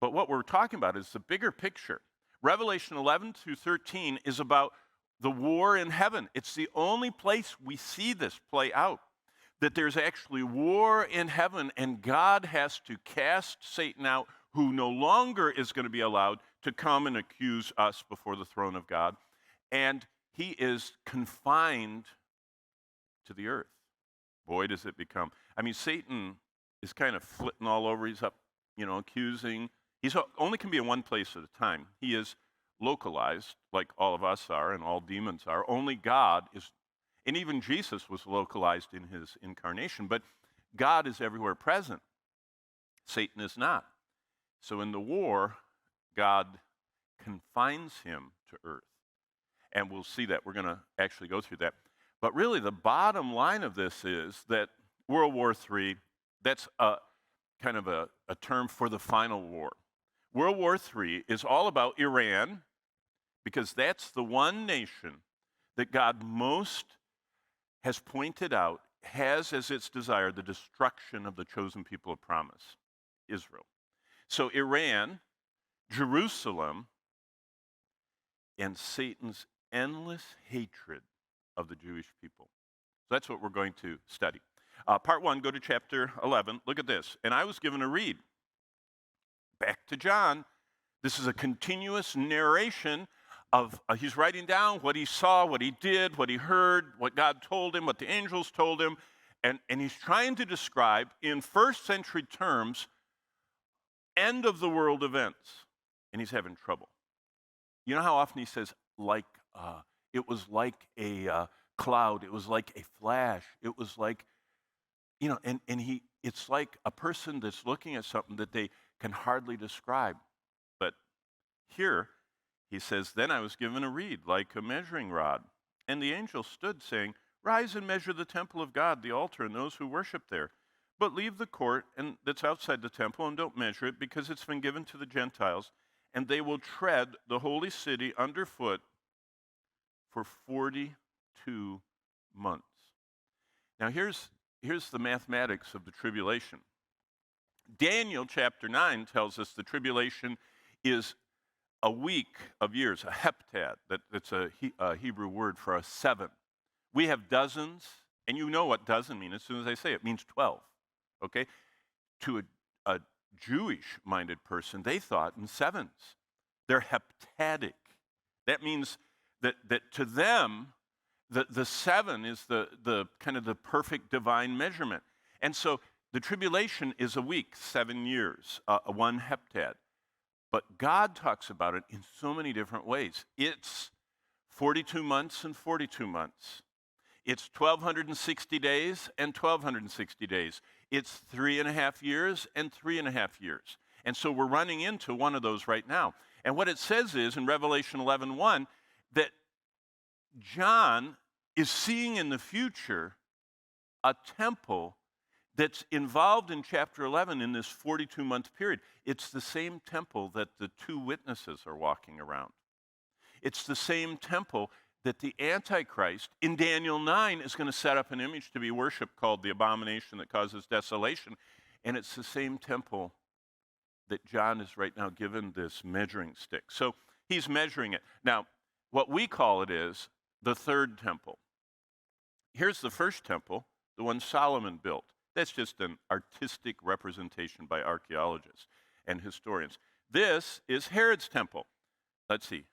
But what we're talking about is the bigger picture. Revelation 11 through 13 is about the war in heaven. It's the only place we see this play out, that there's actually war in heaven, and God has to cast Satan out, who no longer is going to be allowed to come and accuse us before the throne of God. And he is confined to the earth. Boy, does it become. I mean, Satan is kind of flitting all over. He's up, accusing. He's only can be in one place at a time. He is localized, like all of us are and all demons are. Only God is, and even Jesus was localized in his incarnation, but God is everywhere present. Satan is not. So in the war, God confines him to earth. And we'll see that. We're going to actually go through that. But really, the bottom line of this is that World War III, that's kind of a term for the final war. World War III is all about Iran, because that's the one nation that God most has pointed out has as its desire the destruction of the chosen people of promise, Israel. So Iran, Jerusalem, and Satan's endless hatred of the Jewish people. So that's what we're going to study. Part 1, go to chapter 11. Look at this. And I was given a reed. Back to John. This is a continuous narration of, he's writing down what he saw, what he did, what he heard, what God told him, what the angels told him. And he's trying to describe, in first century terms, end of the world events. And he's having trouble. You know how often he says, it was like a cloud, it was like a flash, it was like, it's like a person that's looking at something that they can hardly describe. But here, he says, then I was given a reed like a measuring rod. And the angel stood saying, rise and measure the temple of God, the altar, and those who worship there. But leave the court that's outside the temple and don't measure it, because it's been given to the Gentiles, and they will tread the holy city underfoot for 42 months. Now here's the mathematics of the tribulation. Daniel chapter 9 tells us the tribulation is a week of years, a heptad. That's a Hebrew word for a 7. We have dozens, and you know what dozen means as soon as I say it. It means 12, okay? To a Jewish-minded person, they thought in sevens. They're heptadic. That means that to them, the 7 is the kind of the perfect divine measurement. And so the tribulation is a week, 7 years, one heptad. But God talks about it in so many different ways. It's 42 months and 42 months. It's 1,260 days and 1,260 days. It's 3.5 years and 3.5 years. And so we're running into one of those right now. And what it says is in Revelation 11:1 that John is seeing in the future a temple that's involved in chapter 11 in this 42-month period. It's the same temple that the 2 witnesses are walking around. It's the same temple that the Antichrist in Daniel 9 is going to set up an image to be worshipped called the abomination that causes desolation. And it's the same temple that John is right now given this measuring stick. So he's measuring it. Now, what we call it is the third temple. Here's the first temple, the one Solomon built. That's just an artistic representation by archaeologists and historians. This is Herod's temple. Let's see.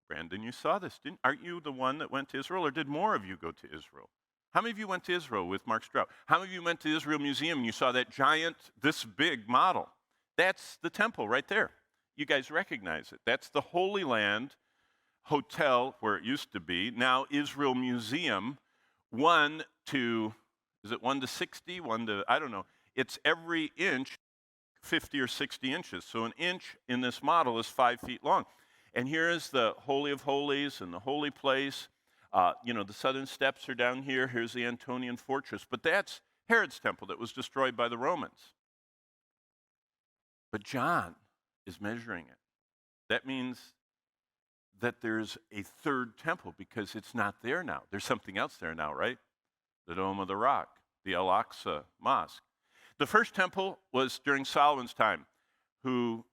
Brandon, you saw this, aren't you the one that went to Israel, or did more of you go to Israel? How many of you went to Israel with Mark Strout? How many of you went to the Israel Museum and you saw that giant, this big model? That's the temple right there. You guys recognize it. That's the Holy Land Hotel, where it used to be. Now Israel Museum, 1 to 60? I don't know. It's every inch 50 or 60 inches. So an inch in this model is 5 feet long. And here is the Holy of Holies and the holy place. The southern steps are down here. Here's the Antonian fortress. But that's Herod's temple that was destroyed by the Romans. But John is measuring it. That means that there's a third temple, because it's not there now. There's something else there now, right? The Dome of the Rock, the Al-Aqsa Mosque. The first temple was during Solomon's time, who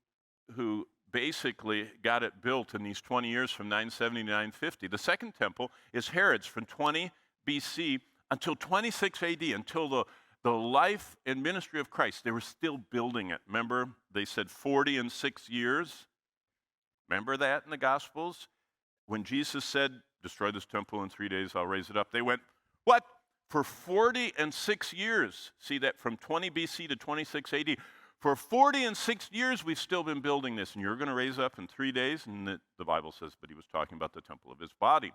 basically got it built in these 20 years from 970 to 950. The second temple is Herod's from 20 BC until 26 AD, until the life and ministry of Christ. They were still building it. Remember, they said 40 and 6 years. Remember that in the Gospels? When Jesus said, destroy this temple in 3 days, I'll raise it up. They went, what? For 40 and 6 years. See that from 20 BC to 26 AD. For 40 and 6 years, we've still been building this, and you're going to raise up in 3 days? And the Bible says, but he was talking about the temple of his body.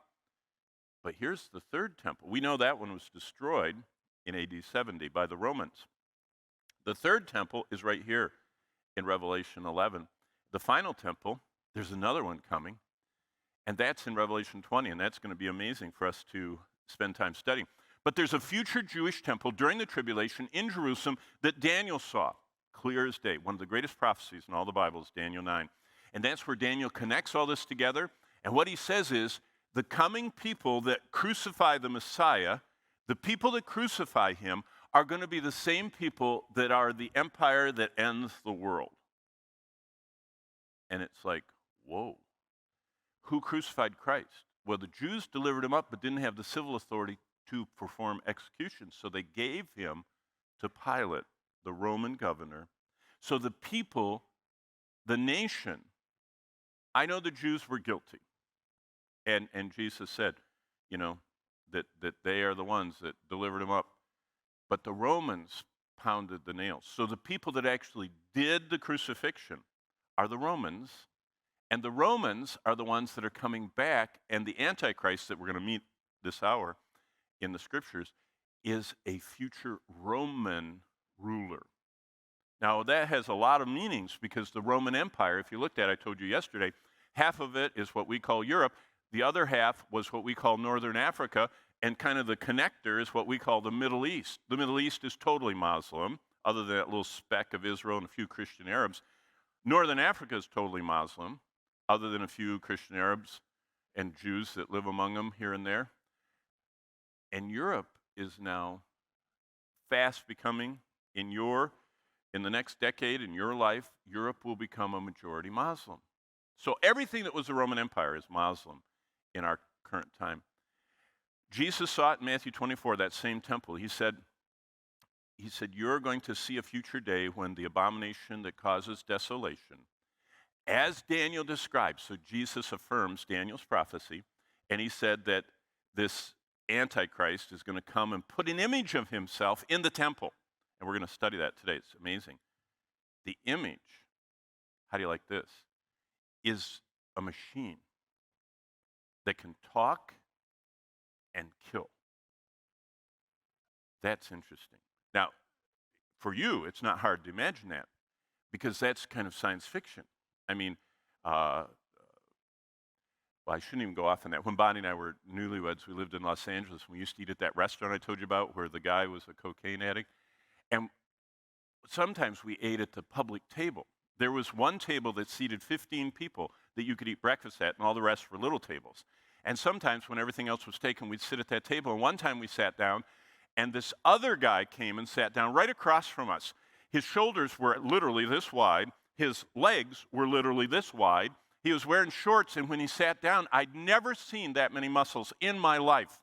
But here's the third temple. We know that one was destroyed in AD 70 by the Romans. The third temple is right here in Revelation 11. The final temple, there's another one coming, and that's in Revelation 20, and that's going to be amazing for us to spend time studying. But there's a future Jewish temple during the tribulation in Jerusalem that Daniel saw, clear as day. One of the greatest prophecies in all the Bible is Daniel 9. And that's where Daniel connects all this together. And what he says is, the coming people that crucify the Messiah, the people that crucify him, are going to be the same people that are the empire that ends the world. And it's like, whoa. Who crucified Christ? Well, the Jews delivered him up but didn't have the civil authority to perform execution. So they gave him to Pilate, the Roman governor. So the people, the nation, I know the Jews were guilty. And Jesus said, you know, that they are the ones that delivered him up. But the Romans pounded the nails. So the people that actually did the crucifixion are the Romans. And the Romans are the ones that are coming back. And the Antichrist that we're going to meet this hour in the scriptures is a future Roman ruler. Now, that has a lot of meanings because the Roman Empire, if you looked at it, I told you yesterday, half of it is what we call Europe. The other half was what we call Northern Africa, and kind of the connector is what we call the Middle East. The Middle East is totally Muslim, other than that little speck of Israel and a few Christian Arabs. Northern Africa is totally Muslim, other than a few Christian Arabs and Jews that live among them here and there. And Europe is now fast becoming, in the next decade, in your life, Europe will become a majority Muslim. So everything that was the Roman Empire is Muslim in our current time. Jesus saw it in Matthew 24, that same temple. He said, you're going to see a future day when the abomination that causes desolation, as Daniel describes, so Jesus affirms Daniel's prophecy, and he said that this Antichrist is going to come and put an image of himself in the temple. And we're going to study that today. It's amazing. The image, how do you like this, is a machine that can talk and kill. That's interesting. Now, for you, it's not hard to imagine that because that's kind of science fiction. I mean, well, I shouldn't even go off on that. When Bonnie and I were newlyweds, we lived in Los Angeles. We used to eat at that restaurant I told you about where the guy was a cocaine addict. And sometimes we ate at the public table. There was one table that seated 15 people that you could eat breakfast at, and all the rest were little tables. And sometimes when everything else was taken, we'd sit at that table. And one time we sat down, and this other guy came and sat down right across from us. His shoulders were literally this wide. His legs were literally this wide. He was wearing shorts, and when he sat down, I'd never seen that many muscles in my life.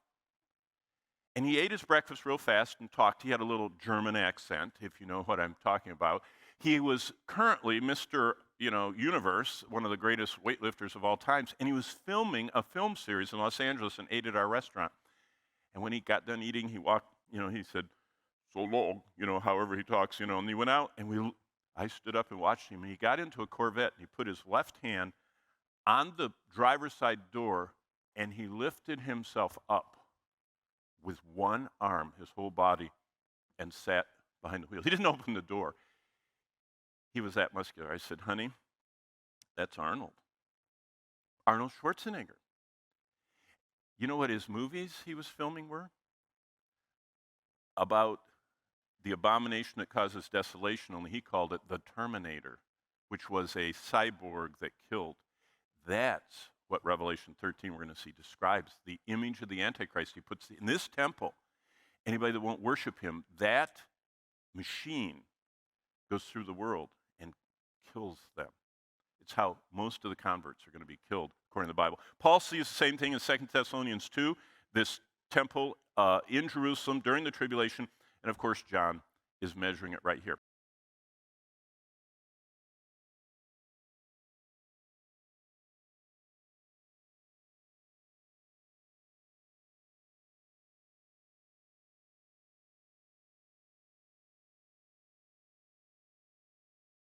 And he ate his breakfast real fast and talked. He had a little German accent, if you know what I'm talking about. He was currently Mr. Universe, one of the greatest weightlifters of all times, and he was filming a film series in Los Angeles and ate at our restaurant. And when he got done eating, he walked, he said, so long, however he talks, and he went out, and I stood up and watched him, and he got into a Corvette, and he put his left hand on the driver's side door, and he lifted himself up with one arm, his whole body, and sat behind the wheel. He didn't open the door. He was that muscular. I said, honey, that's Arnold. Arnold Schwarzenegger. You know what his movies he was filming were? About the abomination that causes desolation, only he called it the Terminator, which was a cyborg that killed. That's what Revelation 13 we're going to see describes, the image of the Antichrist. He puts in this temple. Anybody that won't worship him, that machine goes through the world and kills them. It's how most of the converts are going to be killed, according to the Bible. Paul sees the same thing in 2 Thessalonians 2, this temple in Jerusalem during the tribulation. And of course, John is measuring it right here.